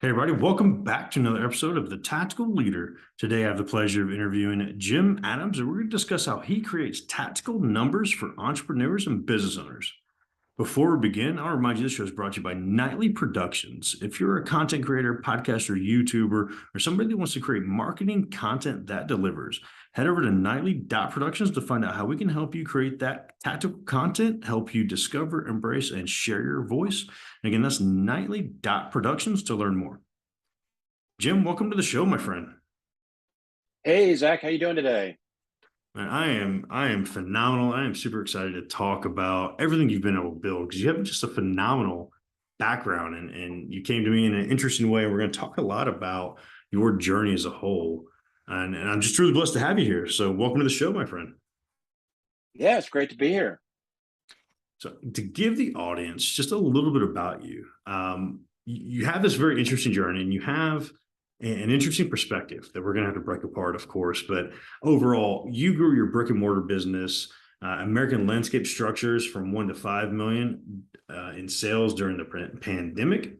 Hey, everybody, welcome back to another episode of The Tactical Leader. Today, I have the pleasure of interviewing Jim Adams, and we're going to discuss how he creates tactical numbers for entrepreneurs and business owners. Before we begin, I'll remind you this show is brought to you by Nightly Productions. If you're a content creator, podcaster, YouTuber, or somebody that wants to create marketing content that delivers, head over to nightly.productions to find out how we can help you create that tactical content, help you discover, embrace, and share your voice. And again, that's nightly.productions to learn more. Jim, welcome to the show, my friend. Hey, Zach, how you doing today? Man, I am phenomenal. I am super excited to talk about everything you've been able to build because you have just a phenomenal background and you came to me in an interesting way. We're going to talk a lot about your journey as a whole. And I'm just truly blessed to have you here. So welcome to the show, my friend. Yeah, it's great to be here. So to give the audience just a little bit about you, you have this very interesting journey and you have an interesting perspective that we're going to have to break apart, of course. But overall, you grew your brick and mortar business, American Landscape Structures, from 1 to 5 million in sales during the pandemic,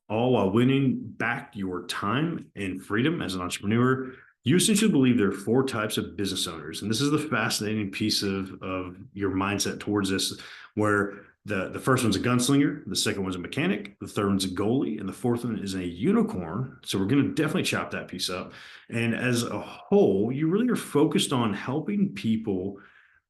all while winning back your time and freedom as an entrepreneur. You essentially believe there are four types of business owners. And this is the fascinating piece of your mindset towards this, where the first one's a gunslinger, the second one's a mechanic, the third one's a goalie, and the fourth one is a unicorn. So we're going to definitely chop that piece up. And as a whole, you really are focused on helping people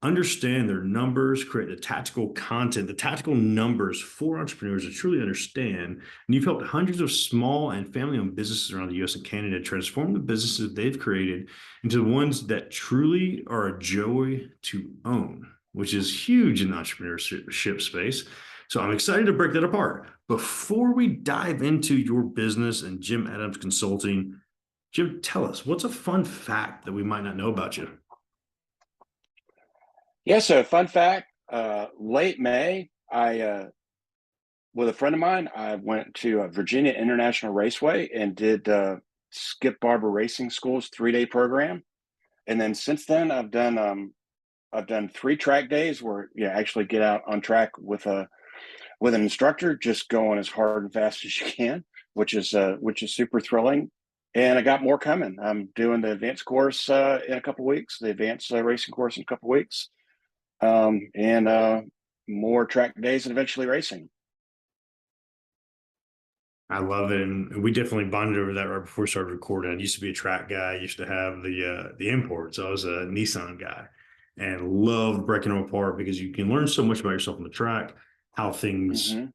understand their numbers, create the tactical content, the tactical numbers for entrepreneurs to truly understand. And you've helped hundreds of small and family-owned businesses around the US and Canada transform the businesses they've created into the ones that truly are a joy to own, which is huge in the entrepreneurship space. So I'm excited to break that apart. Before we dive into your business and Jim Adams Consulting, Jim, tell us, what's a fun fact that we might not know about you? Yeah, so fun fact, late May, with a friend of mine, I went to Virginia International Raceway and did Skip Barber Racing School's 3-day program. And then since then, I've done 3 track days where you actually get out on track with an instructor, just going as hard and fast as you can, which is super thrilling. And I got more coming. I'm doing the advanced course in a couple weeks, the advanced racing course in a couple weeks, and more track days and eventually racing. I love it, and we definitely bonded over that right before we started recording. I used to be a track guy. I used to have the imports. I was a Nissan guy, and loved breaking them apart because you can learn so much about yourself on the track, how things Hmm.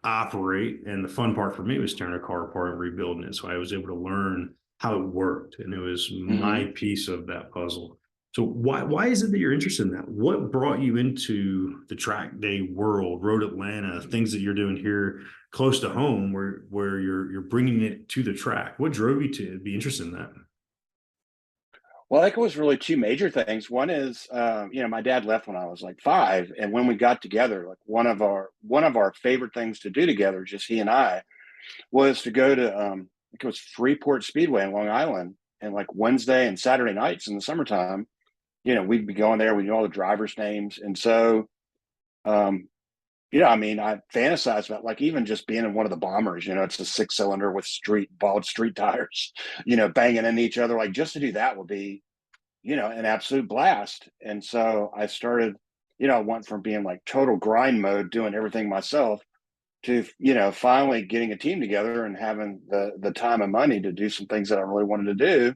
operate. And the fun part for me was tearing a car apart and rebuilding it. So I was able to learn how it worked, and it was Hmm. my piece of that puzzle. So why is it that you're interested in that? What brought you into the track day world, Road Atlanta, things that you're doing here close to home, where you're bringing it to the track? What drove you to be interested in that? Well, I think it was really two major things. One is, my dad left when I was like 5, and when we got together, like one of our favorite things to do together, just he and I, was to go to I think it was Freeport Speedway in Long Island, and like Wednesday and Saturday nights in the summertime, we'd be going there. We knew all the drivers' names, and so um, I mean, I fantasize about like even just being in one of the bombers. It's a 6-cylinder with bald street tires, banging into each other. Like just to do that would be, an absolute blast. And so I started, I went from being like total grind mode, doing everything myself, to finally getting a team together and having the time and money to do some things that I really wanted to do.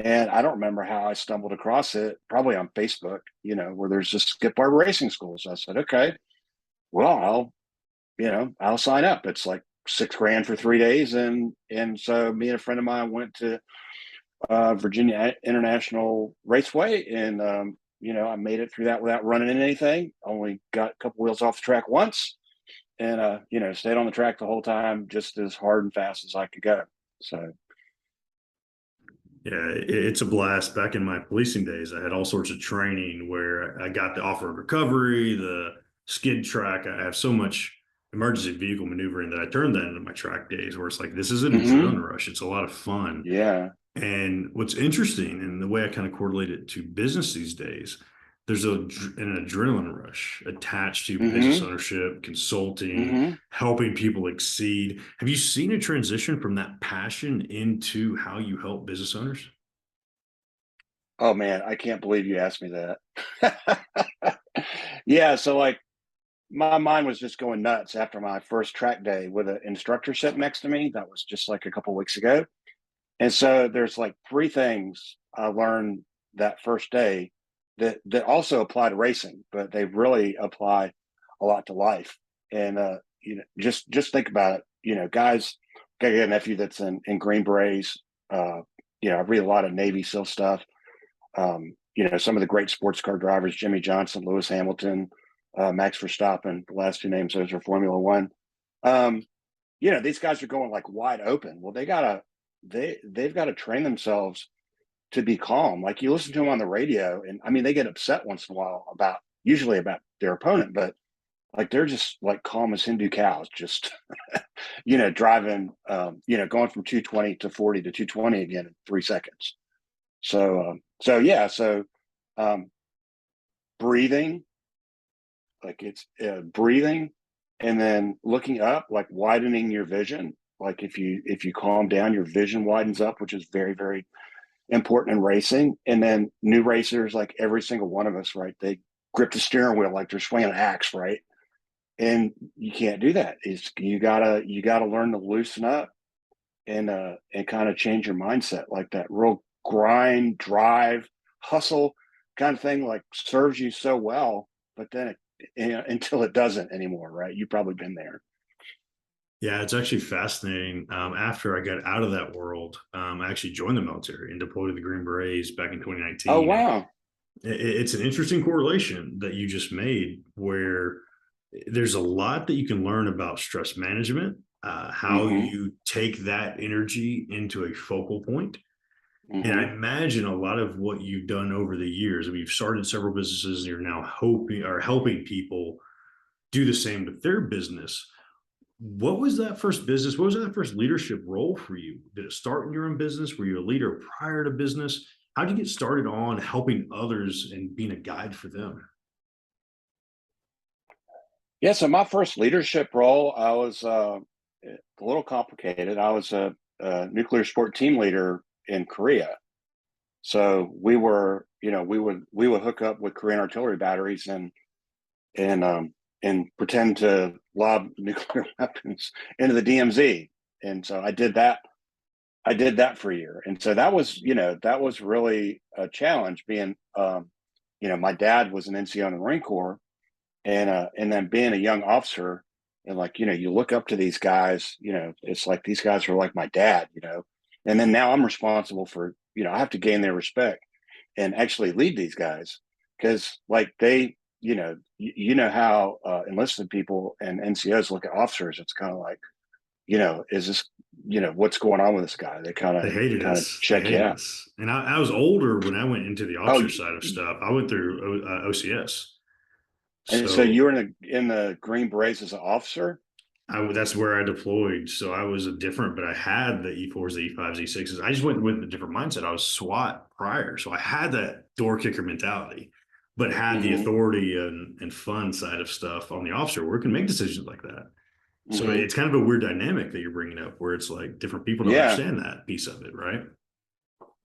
And I don't remember how I stumbled across it, probably on Facebook, where there's just Skip Barber Racing School. So I said, okay, well, I'll sign up. It's like 6 grand for 3 days. And so me and a friend of mine went to Virginia International Raceway, and I made it through that without running into anything. Only got a couple wheels off the track once, and stayed on the track the whole time, just as hard and fast as I could go. So. Yeah, it's a blast. Back in my policing days, I had all sorts of training where I got the off-road recovery, the skid track. I have so much emergency vehicle maneuvering that I turned that into my track days where it's like, this is an Hmm. adrenaline rush. It's a lot of fun. Yeah. And what's interesting, and the way I kind of correlate it to business these days, there's an adrenaline rush attached to business Mm-hmm. ownership, consulting, Mm-hmm. helping people exceed. Have you seen a transition from that passion into how you help business owners? Oh man, I can't believe you asked me that. Yeah, so like my mind was just going nuts after my first track day with an instructor sitting next to me. That was just like a couple weeks ago. And so there's like three things I learned that first day that also apply to racing, but they really apply a lot to life. And just think about it. Guys, I got a nephew that's in Green Berets. Uh, I read a lot of Navy SEAL stuff. Some of the great sports car drivers, Jimmy Johnson, Lewis Hamilton, Max Verstappen, the last two names, those are Formula One. Um, these guys are going like wide open. Well, they've got to train themselves to be calm. Like you listen to them on the radio, and I mean they get upset once in a while usually about their opponent, but like they're just like calm as Hindu cows, just driving, going from 220 to 40 to 220 again in 3 seconds. So um, breathing, like it's breathing, and then looking up, like widening your vision. Like if you calm down, your vision widens up, which is very, very important in racing. And then new racers, like every single one of us, right? They grip the steering wheel like they're swinging an axe, right? And you can't do that. You gotta learn to loosen up and kind of change your mindset. Like that real grind, drive, hustle kind of thing, like serves you so well, but then until it doesn't anymore, right? You've probably been there. Yeah, it's actually fascinating. After I got out of that world, I actually joined the military and deployed to the Green Berets back in Oh 2019. And wow. it's an interesting correlation that you just made, where there's a lot that you can learn about stress management, how Mm-hmm. you take that energy into a focal point. And I Mm-hmm. imagine a lot of what you've done over the years. I mean, you've started several businesses, and you're now hoping or helping people do the same with their business. What was that first business? What was that first leadership role for you? Did it start in your own business? Were you a leader prior to business? How did you get started on helping others and being a guide for them? Yeah, so my first leadership role, I was a little complicated. I was a nuclear sport team leader in Korea. So we would hook up with Korean artillery batteries and and pretend to lob nuclear weapons into the DMZ. And so I did that. I did that for a year, and so that was really a challenge. Being, my dad was an NCO in the Marine Corps, and then being a young officer, and like you look up to these guys. It's like these guys are like my dad. And then now I'm responsible for, I have to gain their respect and actually lead these guys, because like they, how enlisted people and NCOs look at officers. It's kind of like, is this, what's going on with this guy? They kind They of hated kind of us. They check you hated out. us. And I was older when I went into the Oh, officer side of stuff. I went through OCS. and so So you were in the Green Berets as an officer. that's where I deployed. So I was a different, but I had the E4s, the E5s, E6s. I just went with a different mindset. I was SWAT prior. So I had that door kicker mentality, but had the Mm-hmm. authority and fun side of stuff on the officer where it can make decisions like that. So Mm-hmm. it's kind of a weird dynamic that you're bringing up, where it's like different people don't Yeah. understand that piece of it, right?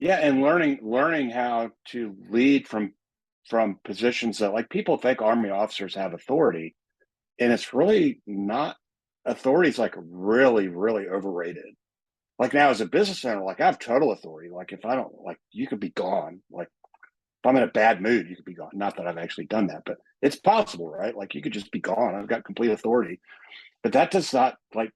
Yeah, and learning how to lead from positions that, like, people think Army officers have authority, and it's really not. Authority is like really, really overrated. Like now as a business owner, like I have total authority. Like if I don't, like, you could be gone. Like if I'm in a bad mood, you could be gone. Not that I've actually done that, but it's possible, right? Like you could just be gone. I've got complete authority. But that does not, like,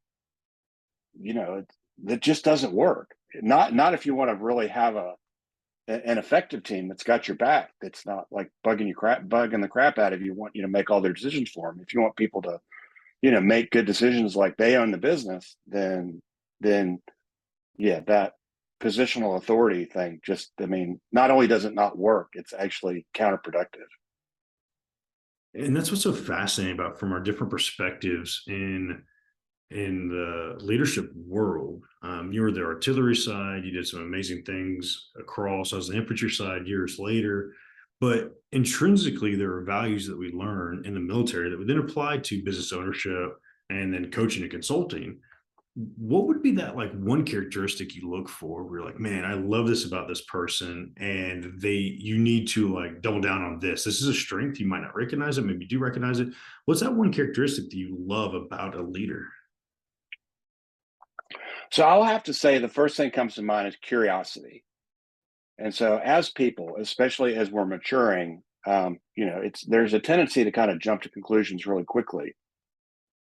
that just doesn't work. Not if you want to really have an effective team that's got your back. That's not like bugging the crap out of you. Want you to make all their decisions for them. If you want people to, make good decisions like they own the business, then yeah, that positional authority thing just, I mean, not only does it not work, it's actually counterproductive. And that's what's so fascinating about from our different perspectives in the leadership world. You were the artillery side. You did some amazing things across. I was the infantry side years later. but intrinsically there are values that we learn in the military that would then apply to business ownership and then coaching and consulting. What would be that like one characteristic you look for where you're like, man, I love this about this person, and you need to like double down on this. This is a strength. You might not recognize it, maybe you do recognize it. What's that one characteristic that you love about a leader? So I'll have to say the first thing that comes to mind is curiosity. And so as people, especially as we're maturing, there's a tendency to kind of jump to conclusions really quickly.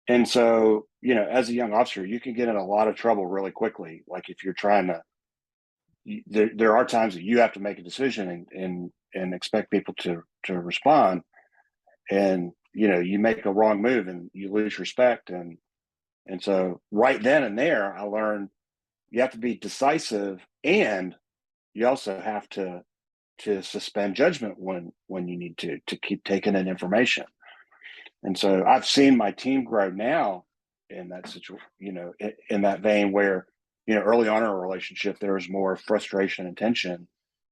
And so, as a young officer, you can get in a lot of trouble really quickly. Like if you're trying to, there are times that you have to make a decision and expect people to respond, and you make a wrong move and you lose respect. And so right then and there, I learned you have to be decisive, and you also have to suspend judgment when you need to keep taking in information. And so I've seen my team grow now in that situation, in that vein where, early on in a relationship, there was more frustration and tension.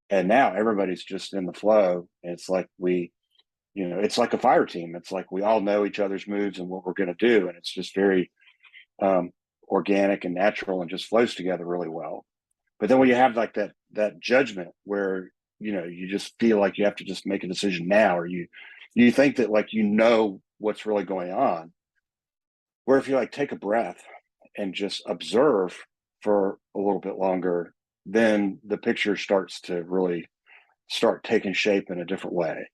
And now everybody's just in the flow. And it's like it's like a fire team. It's like we all know each other's moves and what we're going to do. And it's just very um, organic and natural and just flows together really well. But then when you have like that judgment where, you just feel like you have to just make a decision now, or you think that like what's really going on. Where if you like take a breath and just observe for a little bit longer, then the picture starts to really start taking shape in a different way.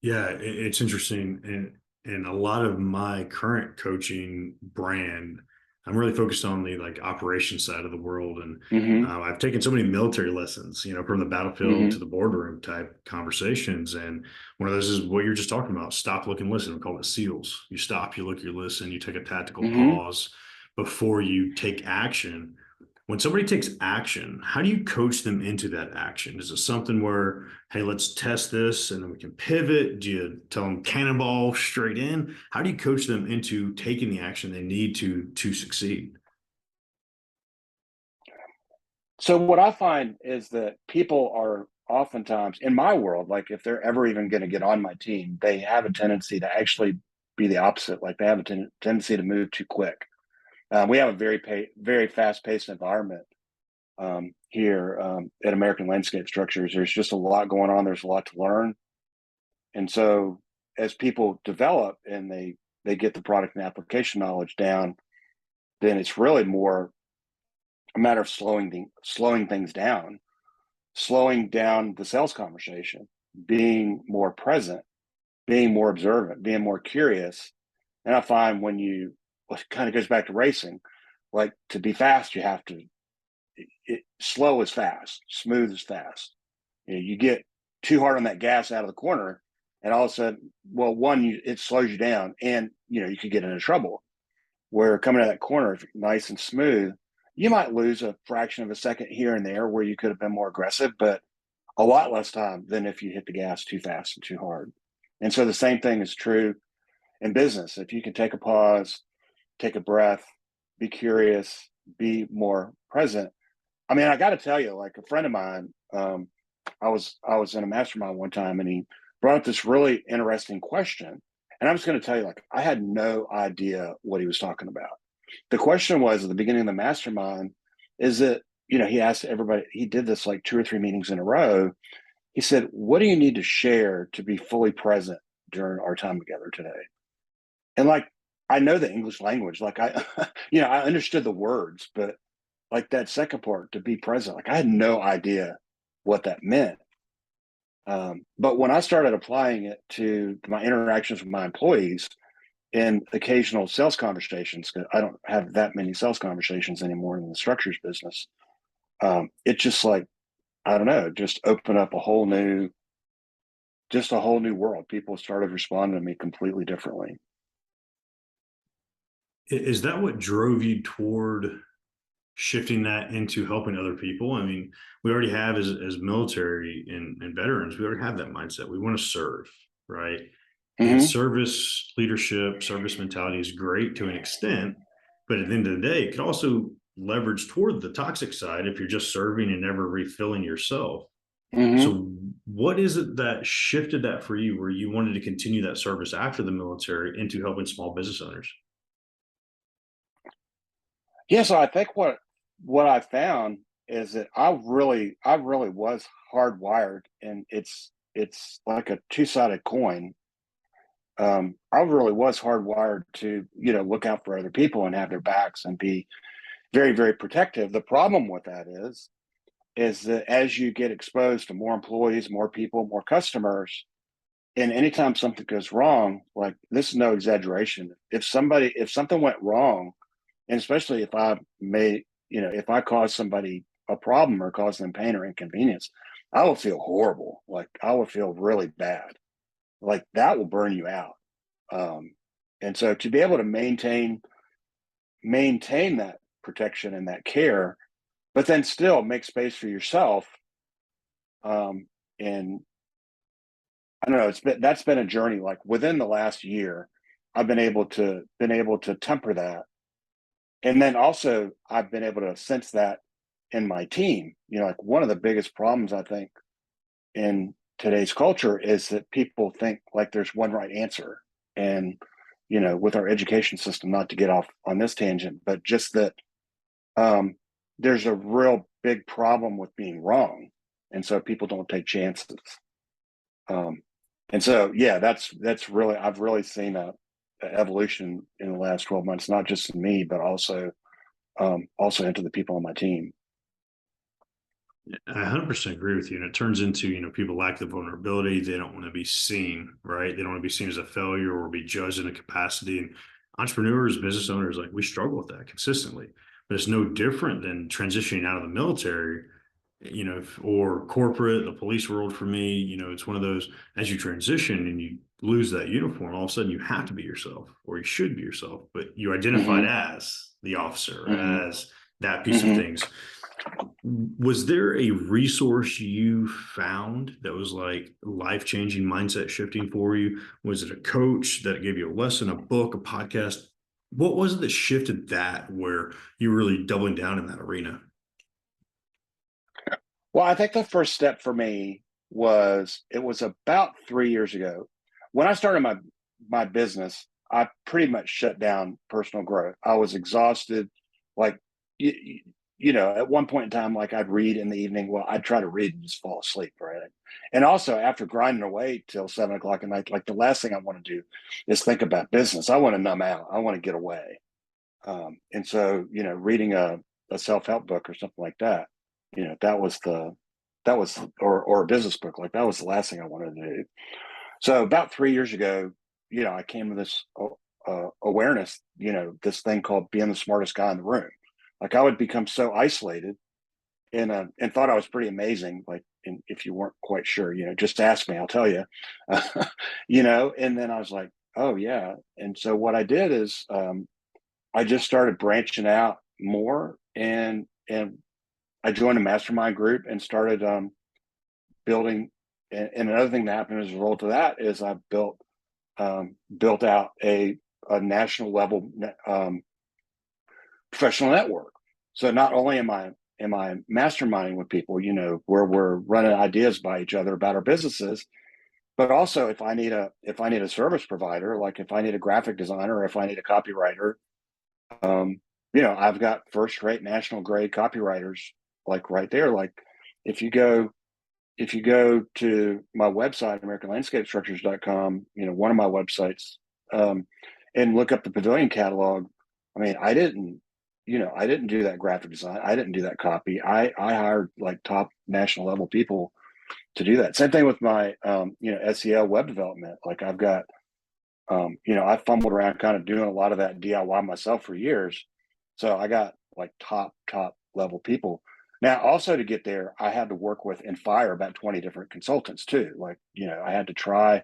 Yeah, it's interesting, and a lot of my current coaching brand, I'm really focused on the like operation side of the world, and Mm-hmm. I've taken so many military lessons, from the battlefield Mm-hmm. to the boardroom type conversations, and one of those is what you're just talking about: stop, look, and listen. We call it SEALs. You stop, you look, you listen, you take a tactical Mm-hmm. pause before you take action. When somebody takes action, how do you coach them into that action? Is it something where, hey, let's test this and then we can pivot? Do you tell them cannonball straight in? How do you coach them into taking the action they need to succeed? So what I find is that people are oftentimes in my world, like if they're ever even going to get on my team, they have a tendency to actually be the opposite. Like they have a tendency to move too quick. We have a very fast paced environment here at American Landscape Structures. There's just a lot going on. There's a lot to learn, and so as people develop and they get the product and application knowledge down, then it's really more a matter of slowing things down, slowing down the sales conversation, being more present, being more observant, being more curious. And I find it kind of goes back to racing, like to be fast, you have to, slow is fast, smooth is fast. You get too hard on that gas out of the corner, and all of a sudden, well, it slows you down, and you could get into trouble. Where coming out of that corner, if you're nice and smooth, you might lose a fraction of a second here and there where you could have been more aggressive, but a lot less time than if you hit the gas too fast and too hard. And so the same thing is true in business. If you can take a pause, take a breath, be curious, be more present. I mean, I got to tell you, like a friend of mine, I was in a mastermind one time, and he brought up this really interesting question. And I'm just going to tell you, like, I had no idea what he was talking about. The question was at the beginning of the mastermind, is that, he asked everybody, he did this like 2 or 3 meetings in a row. He said, what do you need to share to be fully present during our time together today? And like, I know the English language, like I understood the words, but like that second part, to be present, like I had no idea what that meant. But when I started applying it to my interactions with my employees and occasional sales conversations, because I don't have that many sales conversations anymore in the structures business, it just like, I don't know, just opened up just a whole new world. People started responding to me completely differently. Is that what drove you toward shifting that into helping other people? I mean, we already have as military and veterans, we already have that mindset. We want to serve, right? And Mm-hmm. service leadership, service mentality is great to an extent, but at the end of the day, it could also leverage toward the toxic side if you're just serving and never refilling yourself. Hmm. So what is it that shifted that for you where you wanted to continue that service after the military into helping small business owners? Yeah, so I think what I found is that I really was hardwired, and it's like a two-sided coin. I really was hardwired to, look out for other people and have their backs and be very, very protective. The problem with that is that as you get exposed to more employees, more people, more customers, and anytime something goes wrong, like this is no exaggeration. If something went wrong, and especially if I may, if I cause somebody a problem or cause them pain or inconvenience, I will feel horrible. Like I will feel really bad. Like that will burn you out. Um, and so to be able to maintain that protection and that care, but then still make space for yourself. And I don't know, that's been a journey. Like within the last year, I've been able to temper that. And then also I've been able to sense that in my team. Like one of the biggest problems I think in today's culture is that people think like there's one right answer. And, with our education system, not to get off on this tangent, but just that um, there's a real big problem with being wrong. And so people don't take chances. Um, and so, yeah, that's really, I've really seen a evolution in the last 12 months, not just in me, but also into the people on my team. I 100% agree with you. And it turns into, people lack the vulnerability. They don't want to be seen, right? They don't want to be seen as a failure or be judged in a capacity. And entrepreneurs, business owners, like we struggle with that consistently. But it's no different than transitioning out of the military, or corporate, the police world for me. It's one of those, as you transition and you lose that uniform, all of a sudden you have to be yourself or you should be yourself, but you identified Hmm. as the officer, Hmm. as that piece of Hmm. things. Was there a resource you found that was like life changing, mindset shifting for you? Was it a coach that gave you a lesson, a book, a podcast? What was it that shifted that where you were really doubling down in that arena? Well, I think the first step for me was it was about 3 years ago when I started my business. I pretty much shut down personal growth. I was exhausted. Like you, at one point in time, like I'd read in the evening. Well, I'd try to read and just fall asleep, right? And also after grinding away till 7 o'clock at night, like the last thing I want to do is think about business. I want to numb out. I want to get away. And so, reading a self-help book or something like that, or a business book, like that was the last thing I wanted to do. So about 3 years ago, I came to this awareness, this thing called being the smartest guy in the room. Like I would become so isolated and thought I was pretty amazing. Like, and if you weren't quite sure, just ask me, I'll tell you, and then I was like, oh yeah. And so what I did is, I just started branching out more, and I joined a mastermind group and started building. And another thing that happened as a result of that is I built out a national level professional network. So not only am I masterminding with people, where we're running ideas by each other about our businesses, but also if I need a service provider, like if I need a graphic designer, or if I need a copywriter, um, I've got first rate national grade copywriters like right there. Like if you go if you go to my website, AmericanLandscapeStructures.com, one of my websites, um, and look up the Pavilion catalog. I mean, I didn't do that graphic design. I didn't do that copy. I hired like top national level people to do that. Same thing with my, SEO web development. Like I've got, I fumbled around kind of doing a lot of that DIY myself for years. So I got like top level people. Now, also to get there, I had to work with and fire about 20 different consultants too. Like, I had to try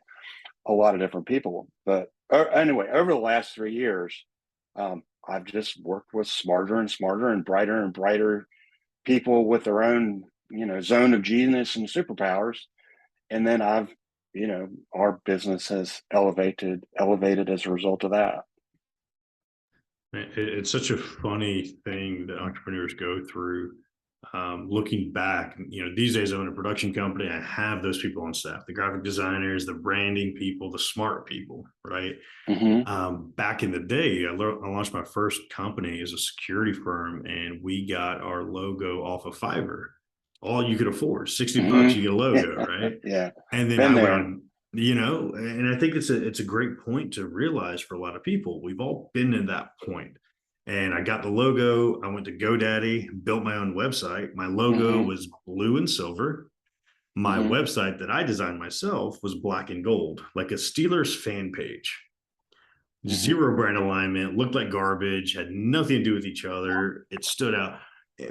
a lot of different people. But anyway, over the last 3 years, I've just worked with smarter and brighter people with their own, zone of genius and superpowers. And then our business has elevated as a result of that. It's such a funny thing that entrepreneurs go through. Looking back, these days I own a production company. I have those people on staff, the graphic designers, the branding people, the smart people, right? Mm-hmm. Back in the day, I launched my first company as a security firm, and we got our logo off of Fiverr. All you could afford, $60, you get a Mm-hmm. logo, right? Yeah. And then Been I went there. on, and I think it's a great point to realize for a lot of people. We've all been in that point. And I got the logo. I went to GoDaddy, built my own website. My logo Mm-hmm. was blue and silver. My Mm-hmm. website that I designed myself was black and gold, like a Steelers fan page. Mm-hmm. Zero brand alignment, looked like garbage, had nothing to do with each other. It stood out.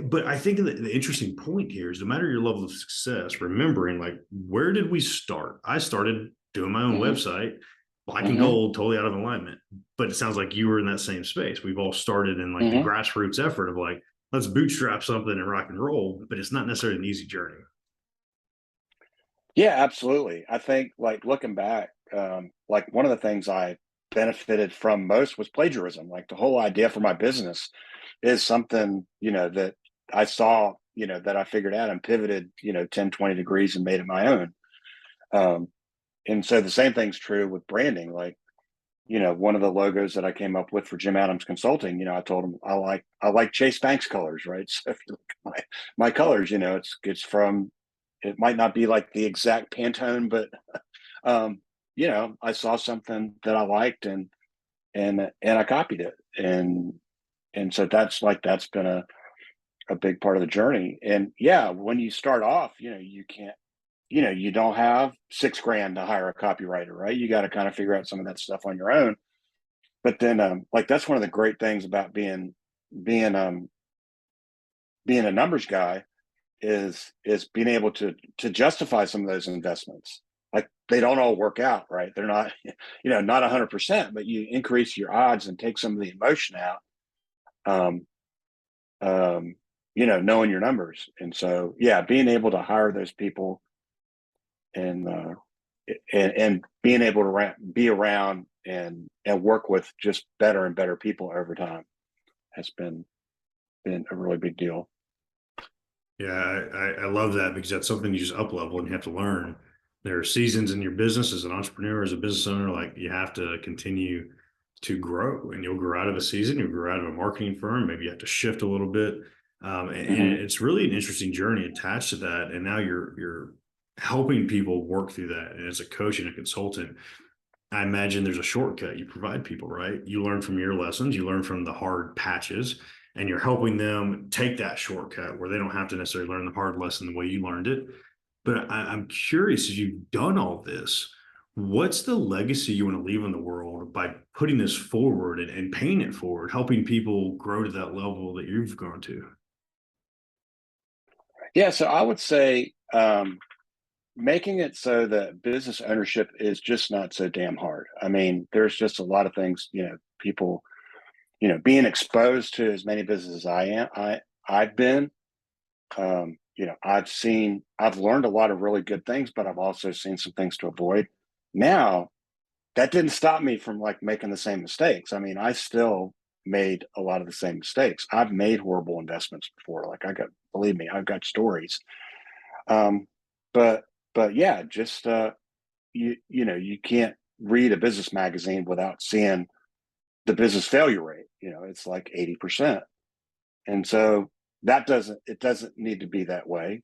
But I think the interesting point here is no matter your level of success, remembering like, where did we start? I started doing my own Mm-hmm. website, black and Mm-hmm. gold, totally out of alignment. But it sounds like you were in that same space. We've all started in like the Mm-hmm. grassroots effort of like, let's bootstrap something and rock and roll, but it's not necessarily an easy journey. Yeah, absolutely. I think like looking back, like one of the things I benefited from most was plagiarism. Like the whole idea for my business is something, that I saw, that I figured out and pivoted, 10, 20 degrees and made it my own. Um, and so the same thing's true with branding. Like, one of the logos that I came up with for Jim Adams Consulting, I told him I like Chase Banks colors, right? So if you look at my colors, it's from, it might not be like the exact Pantone, but I saw something that I liked and I copied it. And so that's been a big part of the journey. And yeah, when you start off, you can't, you don't have $6,000 to hire a copywriter, right? You got to kind of figure out some of that stuff on your own. But then like that's one of the great things about being being a numbers guy is being able to justify some of those investments. Like they don't all work out, right? They're not, not 100%, but you increase your odds and take some of the emotion out. Um, knowing your numbers, and so yeah, being able to hire those people and and being able to be around and work with just better and better people over time has been a really big deal. Yeah, I love that because that's something you just up level and you have to learn. There are seasons in your business as an entrepreneur, as a business owner, like you have to continue to grow and you'll grow out of a season, you'll grow out of a marketing firm. Maybe you have to shift a little bit. And Mm-hmm. it's really an interesting journey attached to that. And now you're helping people work through that. And as a coach and a consultant, I imagine there's a shortcut you provide people, right? You learn from your lessons, you learn from the hard patches, and you're helping them take that shortcut where they don't have to necessarily learn the hard lesson the way you learned it. But I'm curious, as you've done all this, what's the legacy you want to leave in the world by putting this forward and paying it forward, helping people grow to that level that you've grown to? Yeah, so I would say making it so that business ownership is just not so damn hard. I mean, there's just a lot of things, people, being exposed to as many businesses as I've been, I've learned a lot of really good things, but I've also seen some things to avoid. Now, that didn't stop me from like making the same mistakes. I mean, I still made a lot of the same mistakes. I've made horrible investments before. Like believe me, I've got stories. Um, but yeah, just you can't read a business magazine without seeing the business failure rate. It's like 80%. And so it doesn't need to be that way.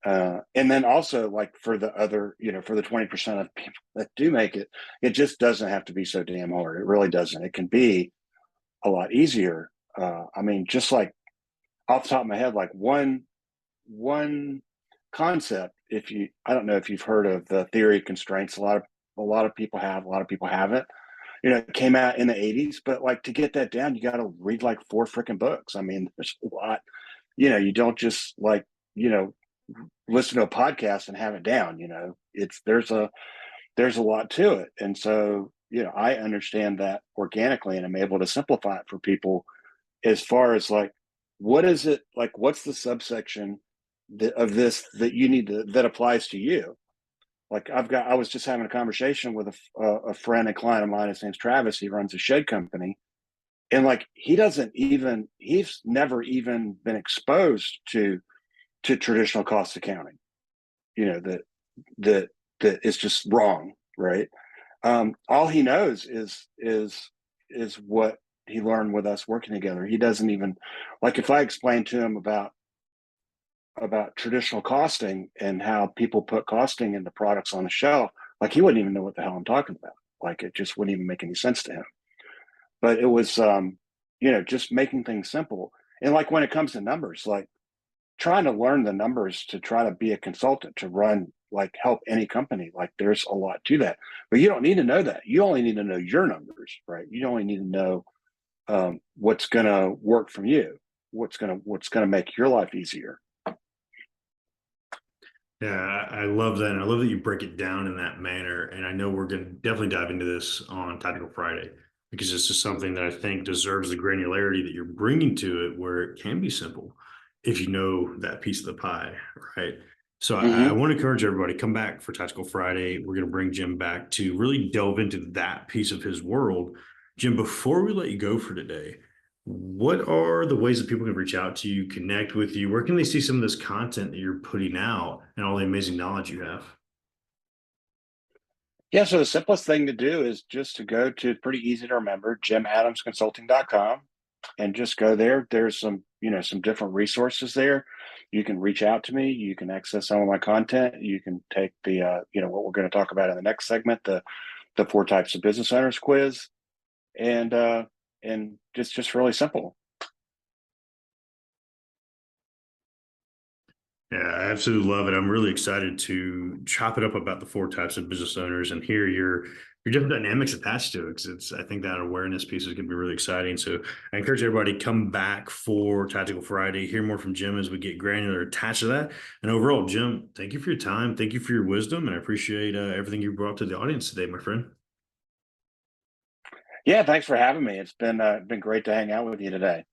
And then also like for the other, for the 20% of people that do make it, it just doesn't have to be so damn hard. It really doesn't. It can be a lot easier. I mean, just like off the top of my head, like one concept, I don't know if you've heard of the theory of constraints. A lot of people have, a lot of people haven't. It came out in the 80s, but like to get that down, you got to read like 4 freaking books. I mean, there's a lot. You don't just like, you know, listen to a podcast and have it down. It's there's a lot to it. And so, I understand that organically and I'm able to simplify it for people as far as like, what is it like, what's the subsection of this that you need that applies to you? Like I was just having a conversation with a friend and client of mine. His name's Travis. He runs a shed company. And like, he's never even been exposed to to traditional cost accounting. You know, that is just wrong, right? All he knows is what he learned with us working together. He doesn't even, like, if I explain to him about traditional costing and how people put costing into products on the shelf, like, he wouldn't even know what the hell I'm talking about. Like, it just wouldn't even make any sense to him. But it was, just making things simple. And like when it comes to numbers, like trying to learn the numbers to try to be a consultant to run, like, help any company, like, there's a lot to that. But you don't need to know that. You only need to know your numbers, right? You only need to know what's going to work from you, what's gonna make your life easier. Yeah, I love that. And I love that you break it down in that manner. And I know we're going to definitely dive into this on Tactical Friday because it's just something that I think deserves the granularity that you're bringing to it, where it can be simple if you know that piece of the pie, right? So I Mm-hmm. want to encourage everybody, come back for Tactical Friday. We're going to bring Jim back to really delve into that piece of his world. Jim, before we let you go for today, what are the ways that people can reach out to you, connect with you? Where can they see some of this content that you're putting out and all the amazing knowledge you have? Yeah, so the simplest thing to do is just to go to, pretty easy to remember, jimadamsconsulting.com, and just go there. There's some different resources there. You can reach out to me. You can access some of my content. You can take the, what we're going to talk about in the next segment, the 4 types of business owners quiz, and just really simple. Yeah, I absolutely love it. I'm really excited to chop it up about the 4 types of business owners and hear your different dynamics attached to it. Because it's I think that awareness piece is going to be really exciting. So I encourage everybody to come back for Tactical Friday, hear more from Jim as we get granular attached to that. And overall, Jim, thank you for your time, thank you for your wisdom, and I appreciate everything you brought to the audience today, my friend. Yeah, thanks for having me. It's been great to hang out with you today.